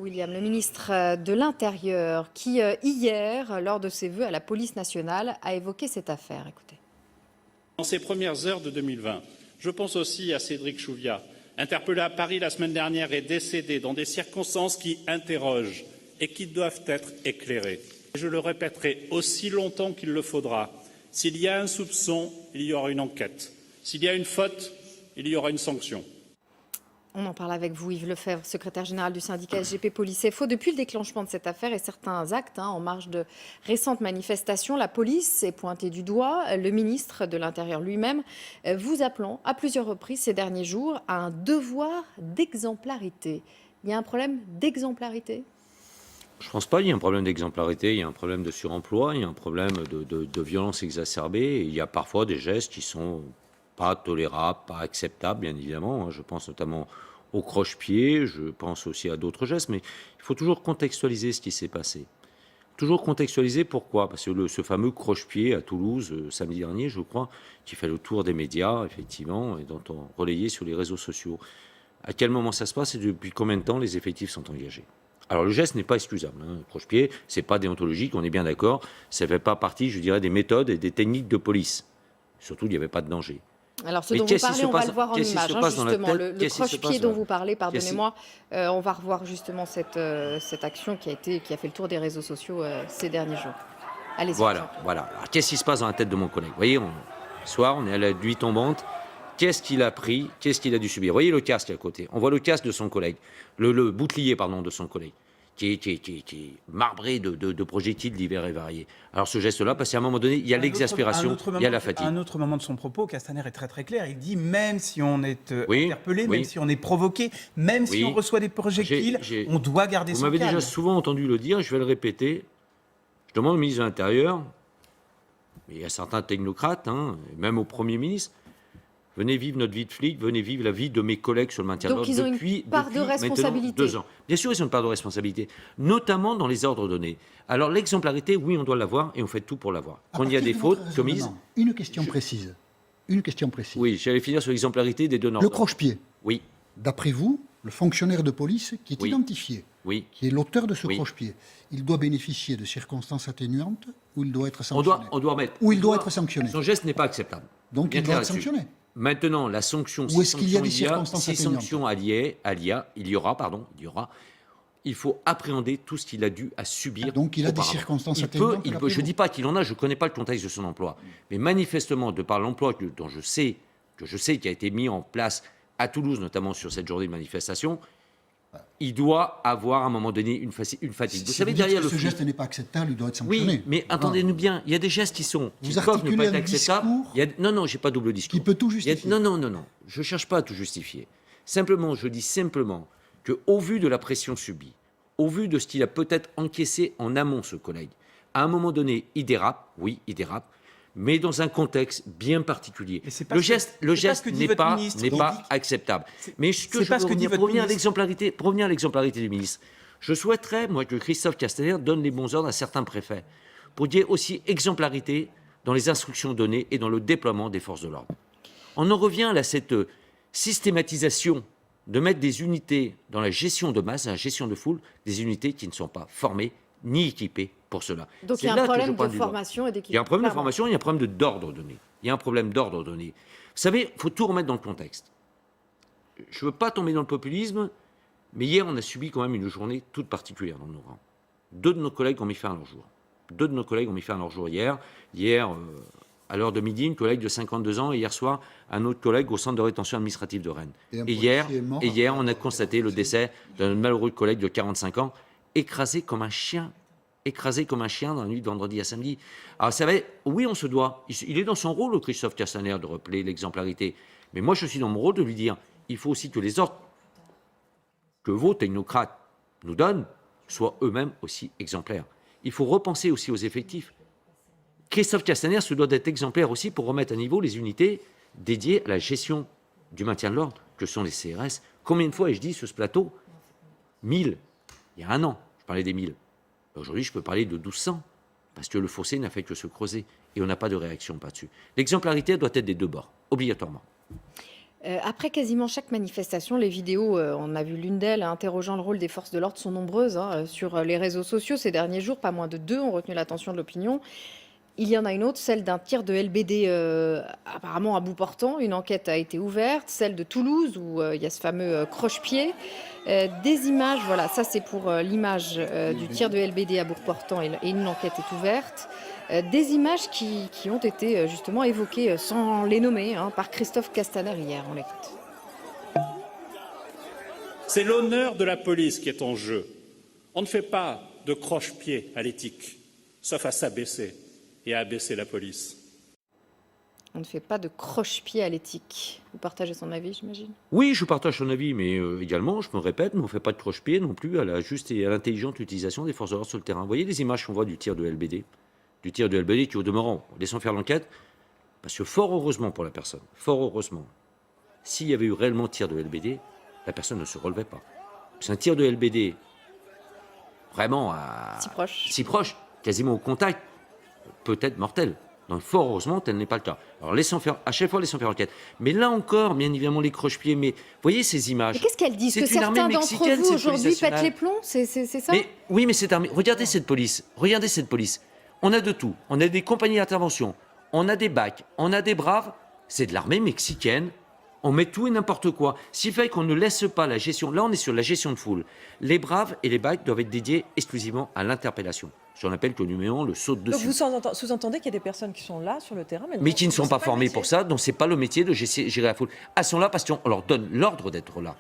William, le ministre de l'Intérieur, qui hier, lors de ses vœux à la police nationale, a évoqué cette affaire. Écoutez. Dans ces premières heures de 2020, je pense aussi à Cédric Chouviat, interpellé à Paris la semaine dernière et décédé dans des circonstances qui interrogent et qui doivent être éclairées. Je le répéterai aussi longtemps qu'il le faudra. S'il y a un soupçon, il y aura une enquête. S'il y a une faute, il y aura une sanction. On en parle avec vous, Yves Lefebvre, secrétaire général du syndicat SGP Police FO. Depuis le déclenchement de cette affaire et certains actes en marge de récentes manifestations, la police est pointée du doigt. Le ministre de l'Intérieur lui-même vous appelant à plusieurs reprises ces derniers jours à un devoir d'exemplarité. Il y a un problème d'exemplarité ? Je ne pense pas qu'il y ait un problème d'exemplarité, il y a un problème de suremploi, il y a un problème de violence exacerbée. Et il y a parfois des gestes qui sont pas tolérables, pas acceptables, bien évidemment. Je pense notamment au croche-pied, je pense aussi à d'autres gestes, mais il faut toujours contextualiser ce qui s'est passé. Toujours contextualiser pourquoi ? Parce que ce fameux croche-pied à Toulouse, samedi dernier, je crois, qui fait le tour des médias, effectivement, et dont on relayait sur les réseaux sociaux. À quel moment ça se passe et depuis combien de temps les effectifs sont engagés ? Alors le geste n'est pas excusable. Le croche-pied, ce n'est pas déontologique, on est bien d'accord. Ça ne fait pas partie, je dirais, des méthodes et des techniques de police. Surtout, il n'y avait pas de danger. Alors, ce dont vous parlez, on va le voir en image, justement. Le croche-pied dont vous parlez, pardonnez-moi, on va revoir justement cette action qui a fait le tour des réseaux sociaux ces derniers jours. Allez-y. Voilà. Alors, qu'est-ce qui se passe dans la tête de mon collègue ? Vous voyez, ce soir, on est à la nuit tombante. Qu'est-ce qu'il a pris ? Qu'est-ce qu'il a dû subir ? Vous voyez le casque à côté. On voit le casque de son collègue, le bouclier, de son collègue, qui est marbré de projectiles divers et variés. Alors ce geste-là, parce qu'à un moment donné, il y a l'exaspération, il y a la fatigue. À un autre moment de son propos, Castaner est très très clair. Il dit même si on est interpellé, même si on est provoqué, même si on reçoit des projectiles, on doit garder son calme. Vous m'avez déjà souvent entendu le dire, je vais le répéter. Je demande au ministre de l'Intérieur, il y a certains technocrates, même au Premier ministre, venez vivre notre vie de flic, venez vivre la vie de mes collègues sur le maintien de l'ordre depuis de responsabilité. 2 ans. Bien sûr, ils ont une part de responsabilité, notamment dans les ordres donnés. Alors l'exemplarité, oui, on doit l'avoir et on fait tout pour l'avoir. Quand il y a des fautes commises... Une question précise. Oui, j'allais finir sur l'exemplarité des donneurs. Le croche-pied. Oui. D'après vous, le fonctionnaire de police qui est identifié, qui est l'auteur de ce croche-pied, il doit bénéficier de circonstances atténuantes ou il doit être sanctionné il doit être sanctionné. Son geste n'est pas acceptable. Donc il doit être sanctionné. Maintenant, la sanction, ou est-ce qu'il y a des circonstances atténuantes ? Si sanction il y aura, il faut appréhender tout ce qu'il a dû à subir. Donc il a des circonstances atténuantes. Je ne dis pas qu'il en a, je ne connais pas le contexte de son emploi. Mais manifestement, de par l'emploi que je sais qui a été mis en place à Toulouse, notamment sur cette journée de manifestation, il doit avoir à un moment donné une fatigue. Vous savez, derrière ce geste n'est pas acceptable, il doit être sanctionné. Oui, mais entendez-nous bien, il y a des gestes qui peuvent ne pas être acceptables. Non, j'ai pas double discours. Qui peut tout justifier. Non, je ne cherche pas à tout justifier. Simplement, je dis simplement qu'au vu de la pression subie, au vu de ce qu'il a peut-être encaissé en amont, ce collègue, à un moment donné, il dérape, mais dans un contexte bien particulier. Le geste n'est pas acceptable. Mais ce que je veux pour revenir à l'exemplarité du ministre, je souhaiterais, moi, que Christophe Castaner donne les bons ordres à certains préfets pour qu'il y ait aussi exemplarité dans les instructions données et dans le déploiement des forces de l'ordre. On en revient à cette systématisation de mettre des unités dans la gestion de masse, la gestion de foule, des unités qui ne sont pas formées ni équipées pour cela. Donc il y a un problème de formation et d'équipement. Il y a un problème de formation, il y a un problème d'ordre donné. Vous savez, il faut tout remettre dans le contexte. Je ne veux pas tomber dans le populisme, mais hier, on a subi quand même une journée toute particulière dans nos rangs. 2 de nos collègues ont mis fin à leur jour hier. Hier, à l'heure de midi, une collègue de 52 ans, et hier soir, un autre collègue au centre de rétention administrative de Rennes. Et hier, on a constaté le décès d'un malheureux collègue de 45 ans, écrasé comme un chien dans la nuit de vendredi à samedi. Alors, vous savez, oui, on se doit. Il est dans son rôle, le Christophe Castaner, de rappeler l'exemplarité. Mais moi, je suis dans mon rôle de lui dire, il faut aussi que les ordres que vos technocrates nous donnent soient eux-mêmes aussi exemplaires. Il faut repenser aussi aux effectifs. Christophe Castaner se doit d'être exemplaire aussi pour remettre à niveau les unités dédiées à la gestion du maintien de l'ordre, que sont les CRS. Combien de fois ai-je dit sur ce plateau ? 1000. Il y a un an, je parlais des 1000. Aujourd'hui, je peux parler de 1200, parce que le fossé n'a fait que se creuser, et on n'a pas de réaction là-dessus. L'exemplarité doit être des 2 bords, obligatoirement. Après quasiment chaque manifestation, les vidéos, on a vu l'une d'elles, interrogeant le rôle des forces de l'ordre, sont nombreuses sur les réseaux sociaux ces derniers jours. Pas moins de 2 ont retenu l'attention de l'opinion. Il y en a une autre, celle d'un tir de LBD apparemment à bout portant. Une enquête a été ouverte, celle de Toulouse où il y a ce fameux croche-pied. Des images, voilà, ça c'est pour l'image du tir de LBD à bout portant et une enquête est ouverte. Des images qui ont été justement évoquées sans les nommer par Christophe Castaner hier. On l'écoute. C'est l'honneur de la police qui est en jeu. On ne fait pas de croche-pied à l'éthique, sauf à s'abaisser et à abaisser la police. On ne fait pas de croche-pied à l'éthique. Vous partagez son avis, j'imagine? Oui, je partage son avis, mais également, je me répète, mais on ne fait pas de croche-pied non plus à la juste et à l'intelligente utilisation des forces de l'ordre sur le terrain. Vous voyez les images qu'on voit du tir de LBD? Du tir de LBD qui, au demeurant, laissons faire l'enquête, parce que fort heureusement pour la personne, fort heureusement, s'il y avait eu réellement tir de LBD, la personne ne se relevait pas. C'est un tir de LBD vraiment si proche, quasiment au contact, peut-être mortel. Donc fort heureusement, tel n'est pas le cas. Alors à chaque fois, laissons faire l'enquête. Mais là encore, bien évidemment, les croche-pieds, mais voyez ces images. Mais qu'est-ce qu'elles disent? Que certains d'entre vous aujourd'hui pètent les plombs? C'est ça? Oui, mais c'est armé. Regardez cette police. Regardez cette police. On a de tout. On a des compagnies d'intervention, on a des BAC, on a des braves. C'est de l'armée mexicaine. On met tout et n'importe quoi. Ce qui fait qu'on ne laisse pas la gestion. Là, on est sur la gestion de foule. Les braves et les BAC doivent être dédiés exclusivement à l'interpellation. Ce qu'on appelle que numéro le saute dessus. Donc vous sous-entendez qu'il y a des personnes qui sont là sur le terrain, mais qui ne sont pas formées pour ça, donc c'est pas le métier de gérer la foule. Elles sont là parce qu'on leur donne l'ordre d'être là.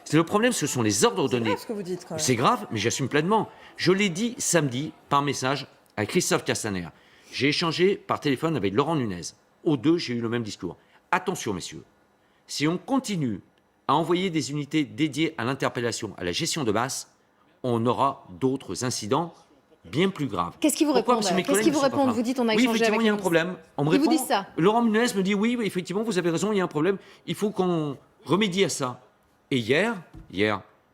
C'est le problème, ce sont les ordres donnés. C'est grave ce que vous dites quand même. C'est grave, mais j'assume pleinement. Je l'ai dit samedi par message à Christophe Castaner. J'ai échangé par téléphone avec Laurent Nunez. Aux deux, j'ai eu le même discours. Attention, messieurs. Si on continue à envoyer des unités dédiées à l'interpellation, à la gestion de masse, on aura d'autres incidents bien plus graves. Qu'est-ce qu'ils vous répondent? Vous dites on a échangé avec. Oui, effectivement, il y a un problème. Ils vous disent ça? Laurent Nunez me dit oui, effectivement, vous avez raison, il y a un problème. Il faut qu'on remédie à ça. Et hier,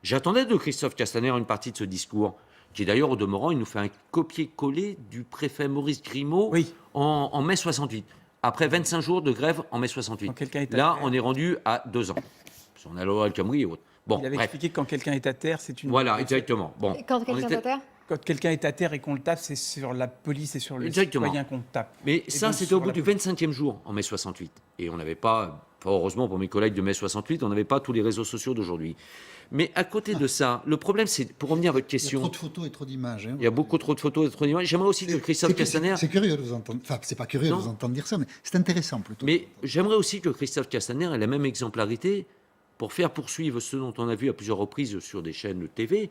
j'attendais de Christophe Castaner une partie de ce discours, qui d'ailleurs, au demeurant, il nous fait un copier-coller du préfet Maurice Grimaud en mai 68. Après 25 jours de grève en mai 68. Là, on est rendu à 2 ans. On a Laurent El Khomri et autres. Bon, il avait expliqué que quand quelqu'un est à terre, c'est une... Voilà, exactement. Bon, quand quelqu'un est à terre? Quand quelqu'un est à terre et qu'on le tape, c'est sur la police et sur le citoyen qu'on tape. Mais ça, c'était au bout du 25e jour en mai 68. Et on n'avait pas, heureusement pour mes collègues de mai 68, on n'avait pas tous les réseaux sociaux d'aujourd'hui. Mais à côté de ça, le problème, c'est, pour revenir à votre question... Il y a trop de photos et trop d'images. Il y a beaucoup trop de photos et trop d'images. J'aimerais aussi que Christophe Castaner... C'est curieux de vous entendre... Enfin, c'est pas curieux de vous entendre dire ça, mais c'est intéressant plutôt. Mais j'aimerais aussi que Christophe Castaner ait la même exemplarité pour faire poursuivre ce dont on a vu à plusieurs reprises sur des chaînes de TV,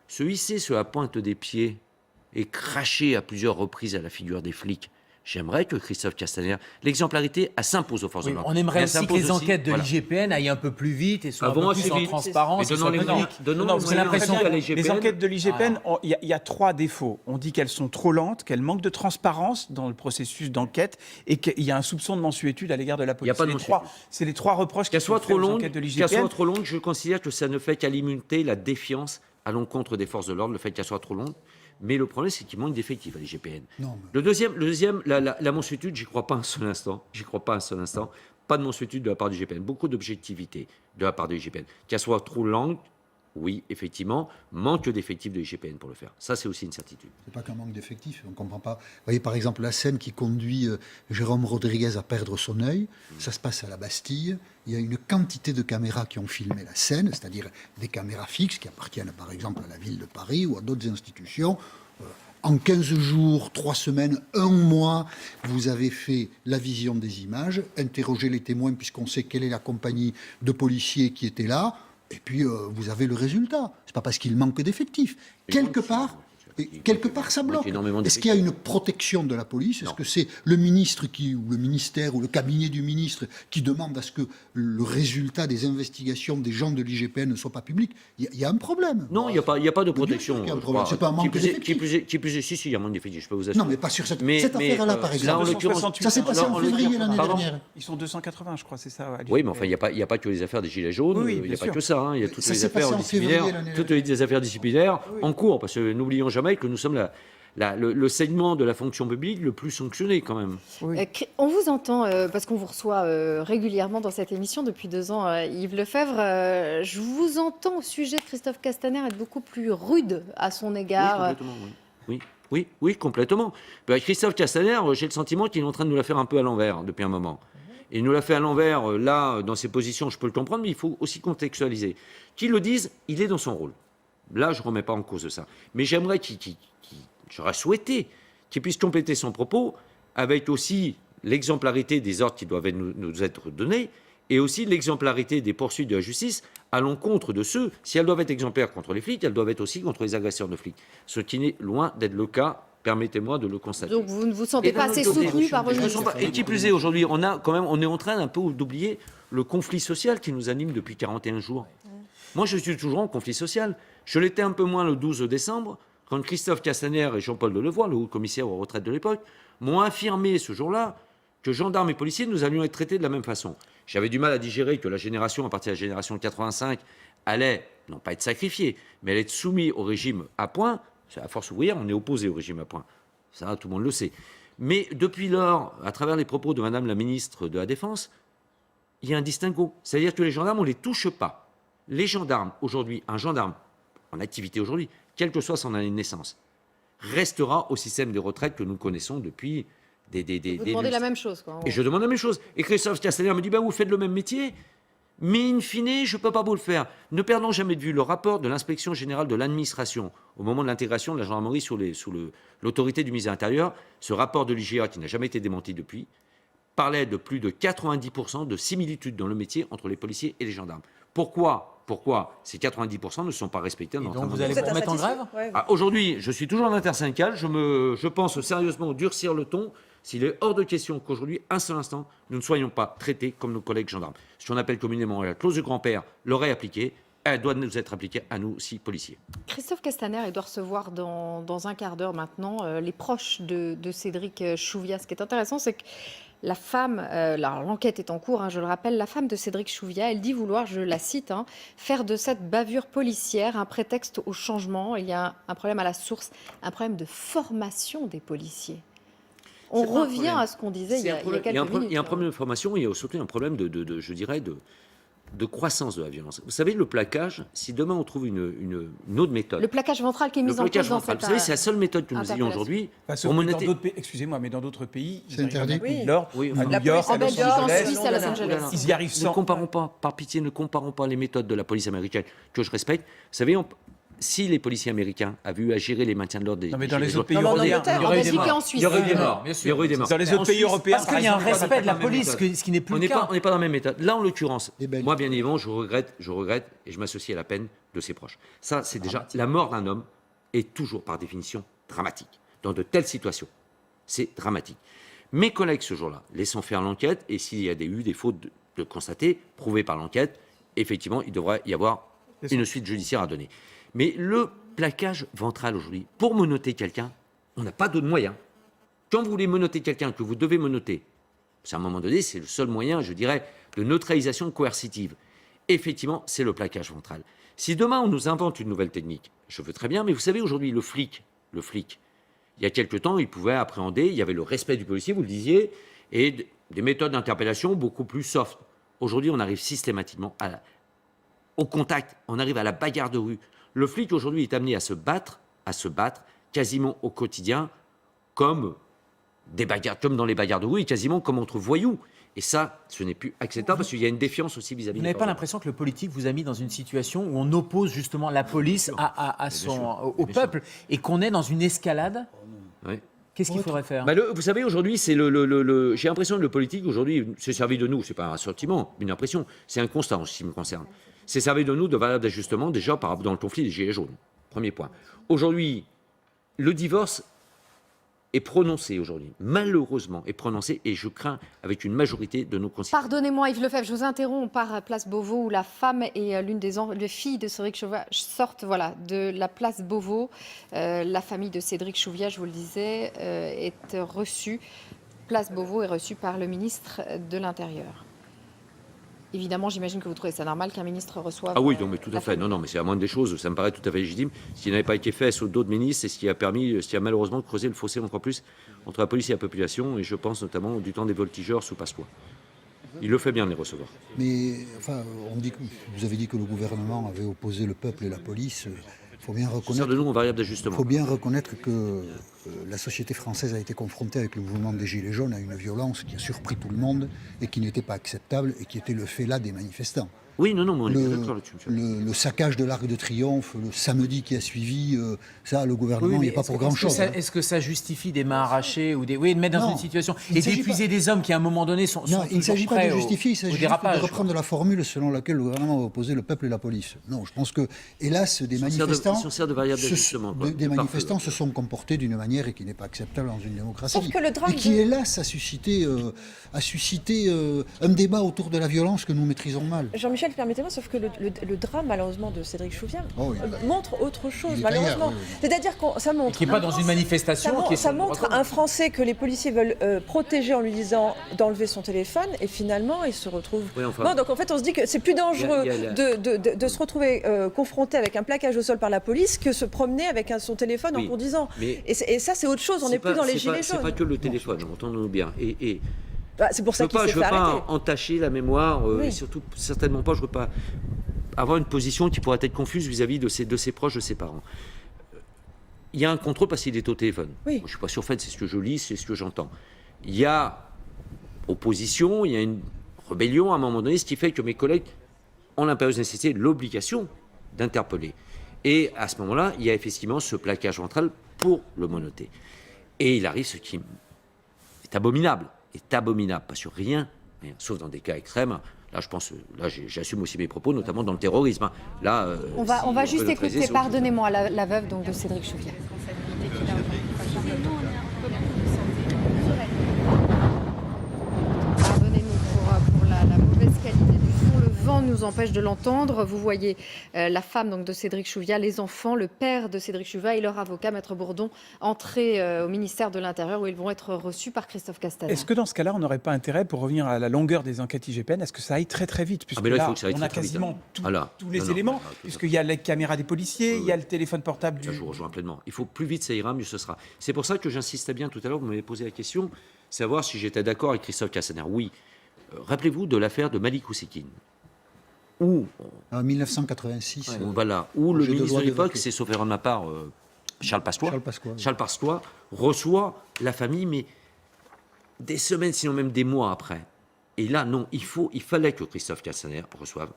se hisser sur la pointe des pieds et cracher à plusieurs reprises à la figure des flics. J'aimerais que Christophe Castaner, l'exemplarité, elle s'impose aux forces de l'ordre. On aimerait aussi que les enquêtes de l'IGPN aillent un peu plus vite et soient un peu plus en transparence. J'ai l'impression que les enquêtes de l'IGPN, il y a 3 défauts. On dit qu'elles sont trop lentes, qu'elles manquent de transparence dans le processus d'enquête et qu'il y a un soupçon de mensuétude à l'égard de la police. C'est les 3 reproches qui sont faits aux enquêtes de l'IGPN. Qu'elle soit trop longue, je considère que ça ne fait qu'alimenter la défiance à l'encontre des forces de l'ordre, le fait qu'elle soit trop longue. Mais le problème, c'est qu'il manque d'effectifs à l'IGPN. Le deuxième, la mansuétude, j'y crois pas un seul instant. Pas de mansuétude de la part du IGPN. Beaucoup d'objectivité de la part de l'IGPN. Qu'elle soit trop longue, oui, effectivement, manque d'effectifs de l'IGPN pour le faire. Ça, c'est aussi une certitude. C'est pas qu'un manque d'effectifs, on ne comprend pas. Vous voyez, par exemple, la scène qui conduit Jérôme Rodriguez à perdre son œil, ça se passe à la Bastille. Il y a une quantité de caméras qui ont filmé la scène, c'est-à-dire des caméras fixes qui appartiennent, par exemple, à la ville de Paris ou à d'autres institutions. En 15 jours, 3 semaines, 1 mois, vous avez fait la vision des images, interrogé les témoins puisqu'on sait quelle est la compagnie de policiers qui était là. Et puis, vous avez le résultat. Ce n'est pas parce qu'il manque d'effectifs. Quelque part, ça bloque. Est-ce qu'il y a une protection de la police? Est-ce que c'est le ministre ou le ministère ou le cabinet du ministre qui demande à ce que le résultat des investigations des gens de l'IGPN ne soit pas public? Il y a un problème. Non, il n'y a pas de protection. C'est pas un manque d'effectifs. Qui plus est, si, il y a un manque d'effectifs, je peux vous assurer. Non, mais pas sur cette affaire-là, par exemple. Ça s'est passé en février l'année dernière. Ils sont 280, je crois, c'est ça. Oui, mais enfin, il n'y a pas que les affaires des Gilets jaunes, il n'y a pas que ça. Il y a toutes les affaires disciplinaires en cours, parce que n'oublions jamais que nous sommes le segment de la fonction publique le plus sanctionné quand même. On vous entend, parce qu'on vous reçoit régulièrement dans cette émission depuis 2 ans, Yves Lefebvre. Je vous entends au sujet de Christophe Castaner être beaucoup plus rude à son égard. Oui, complètement, oui, complètement. Christophe Castaner, j'ai le sentiment qu'il est en train de nous la faire un peu à l'envers depuis un moment. Il nous l'a fait à l'envers, là, dans ses positions, je peux le comprendre, mais il faut aussi contextualiser. Qu'il le dise, il est dans son rôle. Là, je ne remets pas en cause ça. Mais j'aimerais j'aurais souhaité qu'il puisse compléter son propos avec aussi l'exemplarité des ordres qui doivent nous être donnés et aussi l'exemplarité des poursuites de la justice à l'encontre de ceux, si elles doivent être exemplaires contre les flics, elles doivent être aussi contre les agresseurs de flics. Ce qui n'est loin d'être le cas, permettez-moi de le constater. Donc vous ne vous sentez pas assez soutenu par vos ministres. Et qui plus est, aujourd'hui, on est en train un peu d'oublier le conflit social qui nous anime depuis 41 jours. Moi, je suis toujours en conflit social. Je l'étais un peu moins le 12 décembre, quand Christophe Castaner et Jean-Paul Delevoye, le haut-commissaire aux retraites de l'époque, m'ont affirmé ce jour-là que gendarmes et policiers, nous allions être traités de la même façon. J'avais du mal à digérer que la génération, à partir de la génération 85, allait, non pas être sacrifiée, mais allait être soumise au régime à point. À Force ouvrière, on est opposé au régime à point. Ça, tout le monde le sait. Mais depuis lors, à travers les propos de Madame la ministre de la Défense, il y a un distinguo. C'est-à-dire que les gendarmes, on ne les touche pas. Les gendarmes, aujourd'hui, un gendarme en activité aujourd'hui, quelle que soit son année de naissance, restera au système des retraites que nous connaissons depuis Vous demandez la même chose, quoi. Et je demande la même chose. Et Christophe Castaner me dit, vous faites le même métier, mais in fine, je ne peux pas vous le faire. Ne perdons jamais de vue le rapport de l'inspection générale de l'administration au moment de l'intégration de la gendarmerie sous l'autorité du ministère de l'Intérieur. Ce rapport de l'IGA, qui n'a jamais été démenti depuis, parlait de plus de 90% de similitude dans le métier entre les policiers et les gendarmes. Pourquoi ces 90% ne sont pas respectés dans notre donc vous allez vous remettre en grève? Aujourd'hui, je suis toujours en intersyndical. Je pense sérieusement durcir le ton. S'il est hors de question qu'aujourd'hui, un seul instant, nous ne soyons pas traités comme nos collègues gendarmes. Ce qu'on appelle communément la clause de grand-père l'aurait appliquée, elle doit nous être appliquée à nous aussi, policiers. Christophe Castaner, il doit recevoir dans un quart d'heure maintenant les proches de Cédric Chouviat. Ce qui est intéressant, c'est que la femme, l'enquête est en cours, je le rappelle, la femme de Cédric Chouviat, elle dit vouloir, je la cite, faire de cette bavure policière un prétexte au changement. Il y a un problème à la source, un problème de formation des policiers. On revient à ce qu'on disait il y a quelques minutes. Il y a un problème de formation, il y a surtout un problème de croissance de la violence. Vous savez, le plaquage, si demain on trouve une autre méthode... Le plaquage ventral qui est mis en place dans cette... Vous savez, c'est la seule méthode que nous ayons aujourd'hui. Excusez-moi, mais dans d'autres pays, c'est interdit. À New York, à Los Angeles, ils y arrivent sans... Ne comparons pas, par pitié, ne comparons pas les méthodes de la police américaine, que je respecte. Vous savez, si les policiers américains avaient eu à gérer les maintiens de l'ordre Non, mais dans les autres pays européens, il y aurait eu des morts. Il y aurait eu des morts, bien sûr. Dans les autres pays européens, parce qu'il y a un respect de la police, ce qui n'est plus le cas. On n'est pas dans la même méthode. Là, en l'occurrence, moi, bien évidemment, je regrette et je m'associe à la peine de ses proches. Ça, c'est déjà... La mort d'un homme est toujours, par définition, dramatique. Dans de telles situations, c'est dramatique. Mes collègues, ce jour-là, laissant faire l'enquête, et s'il y a eu des fautes de constater, prouvées par l'enquête, effectivement, il devrait y avoir une suite judiciaire à donner. Mais le plaquage ventral aujourd'hui, pour menotter quelqu'un, on n'a pas d'autre moyen. Quand vous voulez menotter quelqu'un, que vous devez menotter, à un moment donné, c'est le seul moyen, je dirais, de neutralisation coercitive. Effectivement, c'est le plaquage ventral. Si demain on nous invente une nouvelle technique, je veux très bien, mais vous savez, aujourd'hui, le flic, il y a quelque temps, il pouvait appréhender, il y avait le respect du policier, vous le disiez, et des méthodes d'interpellation beaucoup plus soft. Aujourd'hui, on arrive systématiquement au contact, on arrive à la bagarre de rue. Le flic, aujourd'hui, est amené à se battre quasiment au quotidien, comme dans les bagarres de rue, et quasiment comme entre voyous. Et ça, ce n'est plus acceptable parce qu'il y a une défiance aussi vis-à-vis. Vous n'avez pas l'impression que le politique vous a mis dans une situation où on oppose justement la police au peuple et qu'on est dans une escalade? Oui. Qu'est-ce qu'il faudrait faire? Vous savez, aujourd'hui, c'est j'ai l'impression que le politique, aujourd'hui, s'est servi de nous. C'est pas un sentiment, une impression. C'est un constat en ce qui me concerne. C'est servi de nous de variable d'ajustement, déjà dans le conflit des Gilets jaunes. Premier point. Aujourd'hui, le divorce est prononcé aujourd'hui, malheureusement est prononcé, et je crains avec une majorité de nos concitoyens. Pardonnez-moi Yves Lefebvre, je vous interromps, on part à Place Beauvau où la femme et l'une des filles de Cédric Chouviat sortent de la Place Beauvau. La famille de Cédric Chouviat, je vous le disais, est reçue. Place Beauvau est reçue par le ministre de l'Intérieur. Évidemment, j'imagine que vous trouvez ça normal qu'un ministre reçoive. Ah oui, non, mais tout la à fait. famille. Non, mais c'est la moindre des choses. Ça me paraît tout à fait légitime. Ce qui n'avait pas été fait sous d'autres ministres, c'est ce qui a malheureusement creusé le fossé encore plus entre la police et la population. Et je pense notamment du temps des voltigeurs sous Pasqua. Il le fait bien de les recevoir. Mais enfin, vous avez dit que le gouvernement avait opposé le peuple et la police. Il faut bien Ça sert reconnaître. de nous en variable d'ajustement. Il faut bien reconnaître que la société française a été confrontée avec le mouvement des Gilets jaunes à une violence qui a surpris tout le monde et qui n'était pas acceptable et qui était le fait là des manifestants. Oui, non, mais on est d'accord là-dessus, monsieur. Le saccage de l'Arc de Triomphe, le samedi qui a suivi, ça, le gouvernement Oui, n'est pas pour grand-chose. Est-ce que ça justifie des mains arrachées ou des... Oui, de mettre dans Non, une situation il et s'agit d'épuiser des hommes qui, à un moment donné, sont Non, il ne s'agit pas de justifier, il s'agit juste de dérapage. reprendre la formule selon laquelle le gouvernement a opposé le peuple et la police. Non, je pense que, hélas, des manifestants, Ils sert de variable d'ajustement. des manifestants se sont comportés d'une manière qui n'est pas acceptable dans une démocratie. Sauf que le drame et qui, hélas, a suscité un débat autour de la violence que nous maîtrisons mal. Jean-Michel, permettez-moi, sauf que le drame, malheureusement, de Cédric Chouviat montre autre chose, Il est malheureusement. ailleurs, oui. C'est-à-dire que ça montre... Qui n'est pas dans une manifestation. Ça montre un Français que les policiers veulent protéger en lui disant d'enlever son téléphone, et finalement, il se retrouve... Oui, enfin, Non, donc en fait, on se dit que c'est plus dangereux il y a de se retrouver confronté avec un plaquage au sol par la police que se promener avec son téléphone en conduisant. mais Et ça, c'est autre chose, on n'est plus dans les gilets jaunes. C'est pas que le téléphone, entendons-nous bien. Et C'est pour ça qu'il s'est je fait veux arrêter. pas entacher la mémoire, Oui. et surtout, certainement pas, je veux pas avoir une position qui pourrait être confuse vis-à-vis de ses proches, de ses parents. Il y a un contrôle parce qu'il est au téléphone. Oui. Moi, je ne suis pas sûr, en fait, c'est ce que je lis, c'est ce que j'entends. Il y a opposition, il y a une rébellion à un moment donné, ce qui fait que mes collègues ont l'impérieuse nécessité, l'obligation d'interpeller. Et à ce moment-là, il y a effectivement ce plaquage ventral pour le monoter. Et il arrive ce qui est abominable, pas sur rien, sauf dans des cas extrêmes. Là, je pense, là, j'assume aussi mes propos, notamment dans le terrorisme. Là, On va si juste peut notre écouter, aise, pardonnez-moi, la veuve donc, de Cédric Chouviat. Pardonnez-nous pour la mauvaise qualité du son. Le vent nous empêche de l'entendre. Vous voyez la femme donc, de Cédric Chouviat, les enfants, le père de Cédric Chouviat et leur avocat, Maître Bourdon, entrer au ministère de l'Intérieur où ils vont être reçus par Christophe Castaner. Est-ce que dans ce cas-là, on n'aurait pas intérêt, pour revenir à la longueur des enquêtes IGPN, est-ce que ça aille très très vite, puisque mais là, il là, faut que ça aille on a très, très vite, quasiment hein. tous les Non, éléments, tout à fait. puisqu'il y a les caméras des policiers, il y a le téléphone portable Là, je vous rejoins pleinement. Il faut plus vite ça ira, mieux ce sera. C'est pour ça que j'insistais bien tout à l'heure, vous m'avez posé la question, savoir si j'étais d'accord avec Christophe Castaner. Oui. Rappelez-vous de l'affaire de Malik Oussekine, où, En 1986, où le J'ai le ministre droit de l'époque, d'évoquer. c'est sauf erreur de ma part, Charles Pasqua, Charles Pasqua, reçoit la famille, mais des semaines, sinon même des mois après. Et là, non, il fallait que Christophe Castaner reçoive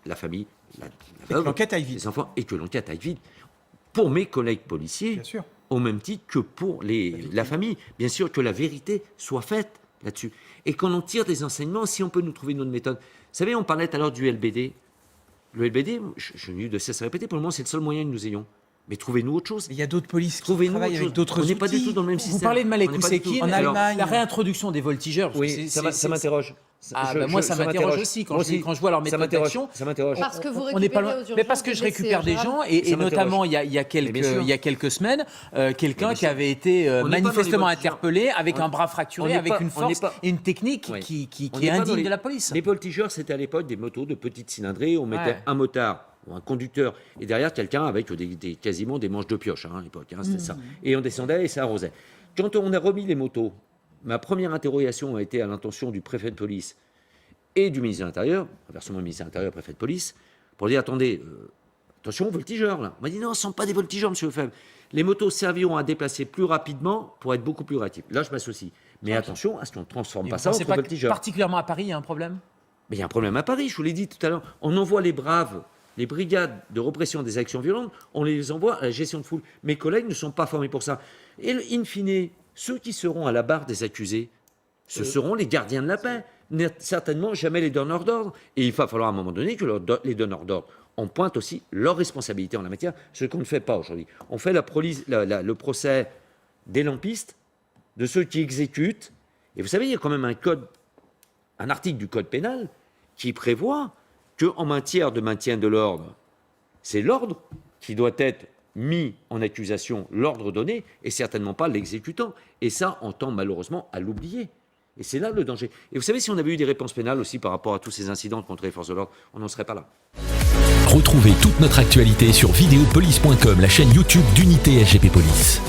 la famille, la que veuve, l'enquête aille vite. les enfants, et que l'enquête aille vite. Pour mes collègues policiers, Bien sûr. au même titre que pour la famille. Bien sûr, que la vérité soit faite là-dessus. Et qu'on en tire des enseignements, si on peut nous trouver une autre méthode. Vous savez, on parlait tout à l'heure du LBD. Le LBD, je n'ai eu de cesse à répéter, pour le moment, c'est le seul moyen que nous ayons. Mais trouvez-nous autre chose. Il y a d'autres polices qui Trouvez-nous travaillent autre avec chose. d'autres On outils. n'est pas du tout dans le même système. Vous parlez de Malek On n'est pas du tout- Oussekine, En alors, Allemagne. la réintroduction des voltigeurs. parce que Oui, ça m'interroge. Moi, ça m'interroge aussi quand je vois leur méthode d'action. Ça m'interroge. Parce que vous On n'est pas récupérez loin. aux urgences Mais parce que des je récupère blessés des gens graves. et Ça m'interroge. notamment il y a bien sûr. quelques semaines quelqu'un bien qui sûr. avait été On n'est pas dans les manifestement voltigeurs. interpellé avec On- un bras on fracturé, n'est avec pas- une on n'est force pas- et une technique Oui. qui On est n'est pas dans indigne les- de la police. Les voltigeurs, c'était à l'époque des motos de petite cylindrée. On mettait Ouais. un motard ou un conducteur et derrière quelqu'un avec quasiment des manches de pioche à l'époque. C'était ça. Et on descendait et ça arrosait. Quand on a remis les motos, ma première interrogation a été à l'intention du préfet de police et du ministre de l'Intérieur, inversement le ministre de l'Intérieur, préfet de police, pour dire attendez, attention, voltigeurs là. On m'a dit non, ce ne sont pas des voltigeurs, monsieur Lefebvre. Les motos serviront à déplacer plus rapidement pour être beaucoup plus réactifs. Là, je m'associe. Mais attention à ce qu'on ne transforme Et pas vous ça en pensez pas que, voltigeurs. particulièrement à Paris, il y a un problème? Mais il y a un problème à Paris, je vous l'ai dit tout à l'heure. On envoie les braves, les brigades de répression des actions violentes, on les envoie à la gestion de foule. Mes collègues ne sont pas formés pour ça. Et in fine, ceux qui seront à la barre des accusés, ce seront les gardiens de la paix, certainement jamais les donneurs d'ordre. Et il va falloir à un moment donné que les donneurs d'ordre en pointent aussi leur responsabilité en la matière, ce qu'on ne fait pas aujourd'hui. On fait le procès des lampistes, de ceux qui exécutent. Et vous savez, il y a quand même un article du Code pénal qui prévoit qu'en matière de maintien de l'ordre, c'est l'ordre qui doit être mis en accusation, l'ordre donné, et certainement pas l'exécutant. Et ça, on tend malheureusement à l'oublier. Et c'est là le danger. Et vous savez, si on avait eu des réponses pénales aussi par rapport à tous ces incidents contre les forces de l'ordre, on n'en serait pas là. Retrouvez toute notre actualité sur videopolice.com, la chaîne YouTube d'Unité SGP Police.